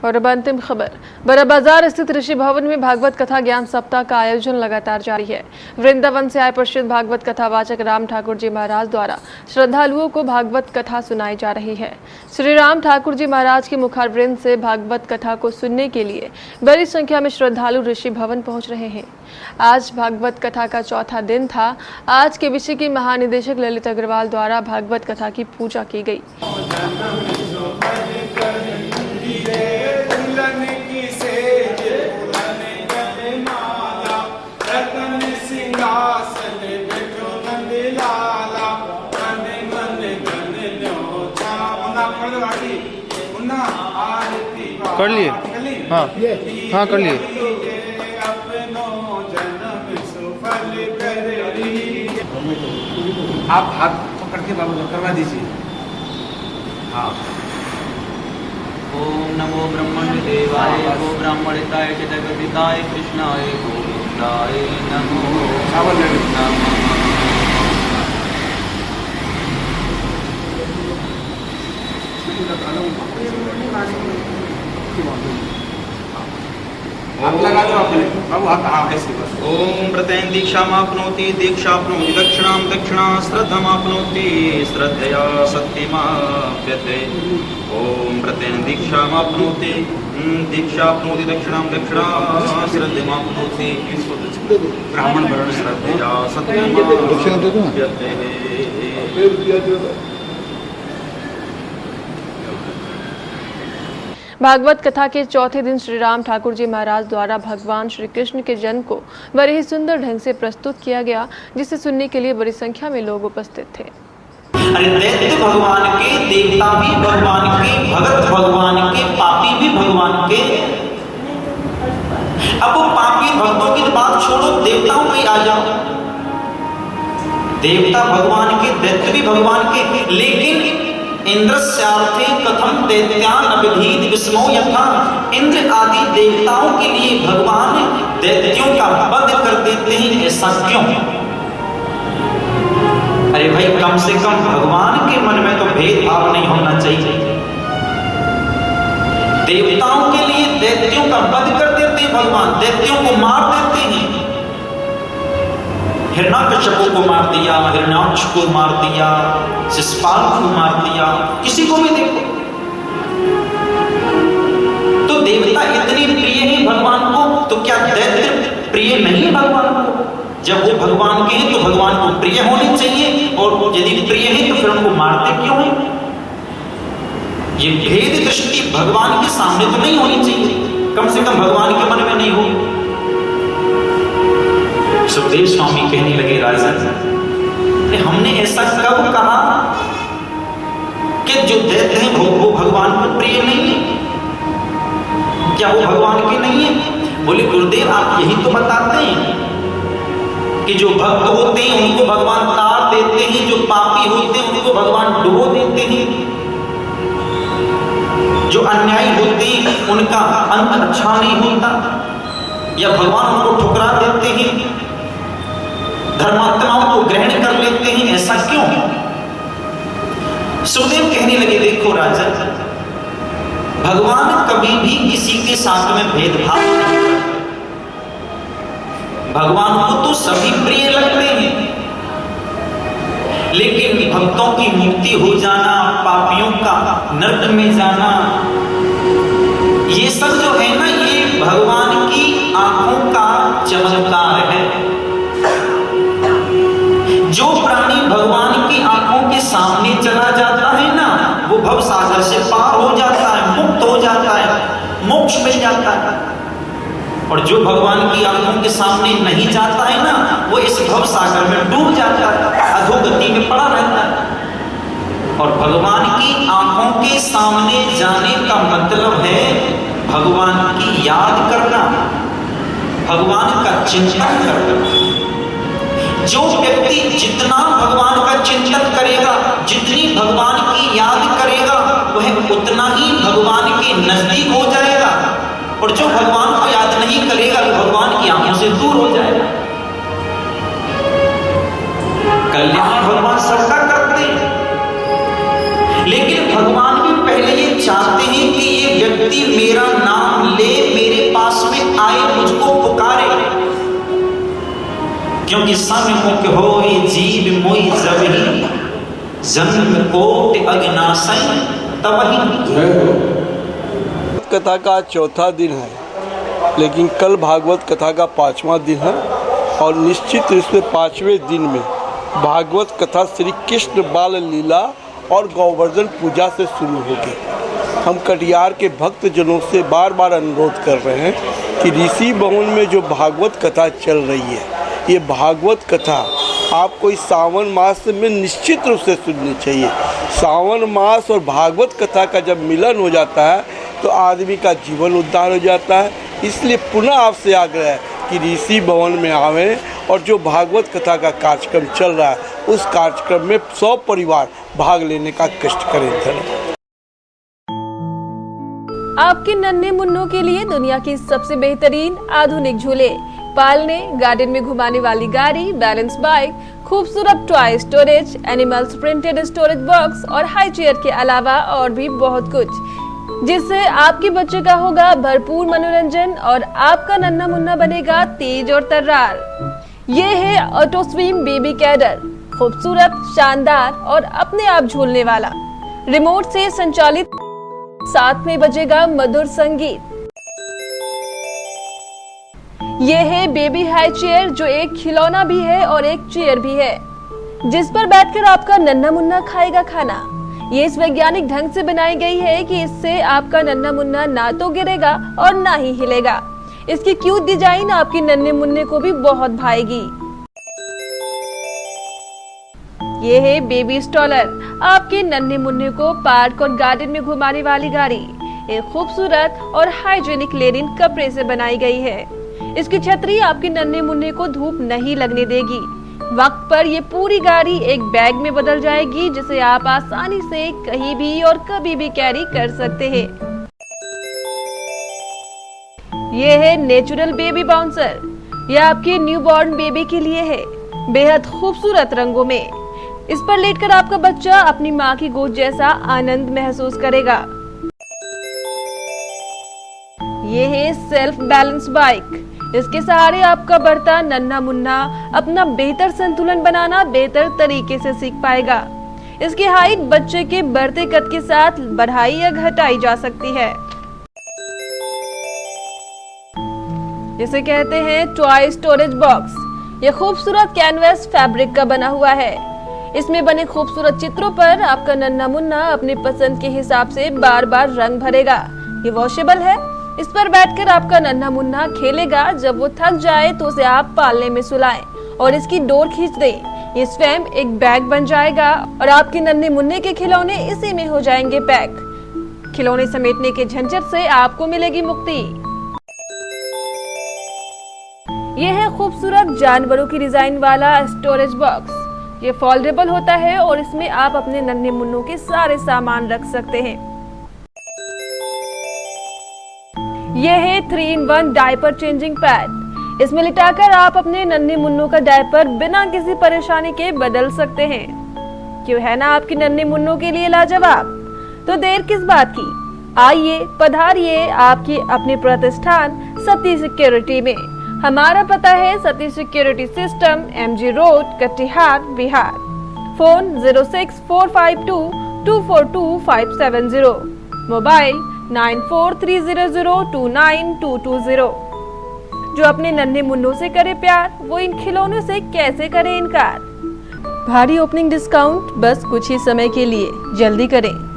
और अब अंतिम खबर, बड़ा बाजार स्थित ऋषि भवन में भागवत कथा ज्ञान सप्ताह का आयोजन लगातार जारी है। वृंदावन से आए प्रसिद्ध भागवत कथावाचक राम ठाकुर जी महाराज द्वारा श्रद्धालुओं को भागवत कथा सुनाई जा रही है। श्री राम ठाकुर जी महाराज की मुखारवृंद से भागवत कथा को सुनने के लिए बड़ी संख्या में श्रद्धालु ऋषि भवन पहुंच रहे हैं। आज भागवत कथा का चौथा दिन था। आज के विषय की महानिदेशक ललित अग्रवाल द्वारा भागवत कथा की पूजा की गई। कर लिए? हाँ हाँ कर लिए। आप हाथ पकड़ के बाबू करवा दीजिए। हाँ। ओम नमो ब्रह्मण्य देवाय गो ब्राह्मणिताय च जगदिताय कृष्णाय गोविंदाय नमो नमः। आप लगा दो अपने बाबू आप ऐसे बस। ओम प्रत्येन दीक्षामाप्नोति दीक्षाप्नोति दक्षिणां दक्षिणा श्रद्धामाप्नोति श्रद्धया सत्यमाप्यते। ओम प्रत्येन दीक्षामाप्नोति दीक्षाप्नोति दक्षिणां दक्षिणा श्रद्धमाप्नोति ब्राह्मण वर्ण श्रद्धया सत्यमाप्यते। भागवत कथा के चौथे दिन श्री राम ठाकुर जी महाराज द्वारा भगवान श्री कृष्ण के जन्म को बड़े ही सुंदर ढंग से प्रस्तुत किया गया, जिसे सुनने के लिए बड़ी संख्या में लोग उपस्थित थे। अरे दैत्य भगवान के, देवता भी भगवान के, भगत भगवान के, पापी भी भगवान के। अब वो पापी भक्तों की बात छोड़ो, देवताओं पे आ जाओ। देवता भगवान के, दैत्य भी भगवान के, लेकिन इंद्रस्यार्थे कथम दैत्यान अभिधीत विस्मो यथा। इंद्र आदि देवताओं के लिए भगवान दैत्यों का वध कर देते हैं, ऐसा क्यों? अरे भाई, कम से कम भगवान के मन में तो भेदभाव नहीं होना चाहिए। देवताओं के लिए दैत्यों का वध कर देते हैं भगवान, दैत्यों को मार देते हैं। हिरण्यकश्यप को मार दिया, हिरण्याक्ष को मार दिया, शिशुपाल को मार दिया, किसी को भी देखो। तो देवता इतने प्रिय हैं भगवान को, तो क्या दैत्य प्रिय नहीं है भगवान को? जब वो भगवान के हैं तो भगवान को प्रिय होने चाहिए, और यदि प्रिय हैं तो फिर उनको मारते क्यों हैं? ये भेद दृष्टि भगवान के सामने तो नहीं होनी चाहिए, कम से कम भगवान के मन में नहीं हो। सुखदेव स्वामी कहने लगे, राजन हमने ऐसा कब कहा कि जो दैत्य हैं वो भगवान को प्रिय नहीं है? क्या वो भगवान के नहीं है? बोले गुरुदेव, आप यही तो बताते हैं कि जो भक्त होते हैं उनको भगवान तार देते हैं, जो पापी होते हैं उनको भगवान डुबो देते हैं, जो अन्यायी होते हैं उनका अंत अच्छा नहीं होता, या भगवान उनको ठुकरा देते हैं, धर्मात्माओं को ग्रहण कर लेते हैं, ऐसा क्यों? सुखदेव कहने लगे, देखो राजन, भगवान कभी भी किसी के साथ में भेदभाव नहीं करते। भगवान को तो सभी प्रिय लगते हैं, लेकिन भक्तों की मुक्ति हो जाना, पापियों का नरक में जाना, ये सब जो है ना, ये भगवान की आंखों का चमत्कार है। जो प्राणी भगवान की आंखों के सामने चला जाता है ना, वो भव सागर से पार हो जाता है, मुक्त हो जाता है, मोक्ष मिल जाता है। और जो भगवान की आंखों के सामने नहीं जाता है ना, वो इस भव सागर में डूब जाता है, अधोगति में पड़ा रहता है। और भगवान की आंखों के सामने जाने का मतलब है भगवान की याद करना, भगवान का चिंतन करना। जो व्यक्ति जितना भगवान का चिंतन करेगा, जितनी भगवान की याद करेगा, वह उतना ही भगवान के नजदीक हो जाएगा, और जो भगवान को याद नहीं करेगा वो भगवान की आंखों से दूर हो जाएगा। कल्याण भगवान सबका करते हैं, लेकिन भगवान भी पहले ये चाहते हैं कि ये व्यक्ति मेरा मेरा नाम ले मेरे पास में आए, मुझको पुकारे, क्योंकि सन्मुख होए जीव मोई जबहि, जन्म कोटि अगनासै तबहि। कथा का चौथा दिन है, लेकिन कल भागवत कथा का 5वां दिन है और निश्चित रूप से 5वें दिन में भागवत कथा श्री कृष्ण बाल लीला और गोवर्धन पूजा से शुरू होगी। हम कटिहार के भक्त जनों से बार बार अनुरोध कर रहे हैं कि ऋषि भवन में जो भागवत कथा चल रही है, ये भागवत कथा आपको इस सावन मास में निश्चित रूप से सुननी चाहिए। सावन मास और भागवत कथा का जब मिलन हो जाता है तो आदमी का जीवन उद्धार हो जाता है। इसलिए पुनः आपसे आग्रह है कि ऋषि भवन में आवें और जो भागवत कथा का कार्यक्रम चल रहा है उस कार्यक्रम में 100 परिवार भाग लेने का कष्ट करें। धन्यवाद। आपके नन्हे मुन्नों के लिए दुनिया की सबसे बेहतरीन आधुनिक झूले, पालने, गार्डन में घुमाने वाली गाड़ी, बैलेंस बाइक, खूबसूरत toy storage, animals printed storage box और हाई चेयर के अलावा और भी बहुत कुछ, जिससे आपके बच्चे का होगा भरपूर मनोरंजन और आपका नन्हा मुन्ना बनेगा तेज और तर्रार। ये है ऑटो स्विंग बेबी कैडर, खूबसूरत, शानदार और अपने आप झूलने वाला, रिमोट से संचालित, साथ में बजेगा मधुर संगीत। ये है बेबी हाई चेयर, जो एक खिलौना भी है और एक चेयर भी है, जिस पर बैठकर आपका नन्हा मुन्ना खाएगा खाना। ये इस वैज्ञानिक ढंग से बनाई गई है कि इससे आपका नन्हा मुन्ना ना तो गिरेगा और ना ही हिलेगा। इसकी क्यूट डिजाइन आपके नन्हे मुन्ने को भी बहुत भाएगी। ये है बेबी स्टॉलर, आपके नन्हे मुन्ने को पार्क और गार्डन में घुमाने वाली गाड़ी। एक खूबसूरत और हाइजीनिक लेनिन कपड़े से बनाई गई है। इसकी छतरी आपके नन्हे मुन्ने को धूप नहीं लगने देगी। वक्त पर ये पूरी गाड़ी एक बैग में बदल जाएगी, जिसे आप आसानी से कहीं भी और कभी भी कैरी कर सकते हैं। ये है नेचुरल बेबी बाउंसर, यह आपके न्यूबॉर्न बेबी के लिए है, बेहद खूबसूरत रंगों में। इस पर लेटकर आपका बच्चा अपनी माँ की गोद जैसा आनंद महसूस करेगा। ये है सेल्फ बैलेंस बाइक, इसके सहारे आपका बढ़ता नन्हा मुन्ना अपना बेहतर संतुलन बनाना बेहतर तरीके से सीख पाएगा। इसकी हाइट बच्चे के बढ़ते कद के साथ बढ़ाई या घटाई जा सकती है। इसे कहते हैं टॉय स्टोरेज बॉक्स। यह खूबसूरत कैनवस फैब्रिक का बना हुआ है। इसमें बने खूबसूरत चित्रों पर आपका नन्हा मुन्ना अपनी पसंद के हिसाब से बार बार रंग भरेगा। ये वॉशेबल है, इस पर बैठकर आपका नन्हा मुन्ना खेलेगा। जब वो थक जाए तो उसे आप पालने में सुलाएं और इसकी डोर खींच दें। ये स्वयं एक बैग बन जाएगा और आपके नन्हे मुन्ने के खिलौने इसी में हो जाएंगे पैक। खिलौने समेटने के झंझट से आपको मिलेगी मुक्ति। यह है खूबसूरत जानवरों की डिजाइन वाला स्टोरेज बॉक्स। ये फोल्डेबल होता है और इसमें आप अपने नन्हे मुन्नों के सारे सामान रख सकते हैं। यह है 3-in-1 डायपर चेंजिंग पैड। इसमें लिटाकर आप अपने नन्हे मुन्नों का डायपर बिना किसी परेशानी के बदल सकते हैं। क्यों है ना आपके नन्हे मुन्नों के लिए लाजवाब? तो देर किस बात की, आइए पधारिए आपकी अपने प्रतिष्ठान सती सिक्योरिटी में। हमारा पता है Sati security system, MG road, Katihar, Bihar. Phone 06452242570, mobile 9430029220। जो अपने नन्हे मुन्नों से करे प्यार, वो इन खिलौनों से कैसे करे इनकार। भारी ओपनिंग डिस्काउंट बस कुछ ही समय के लिए, जल्दी करें।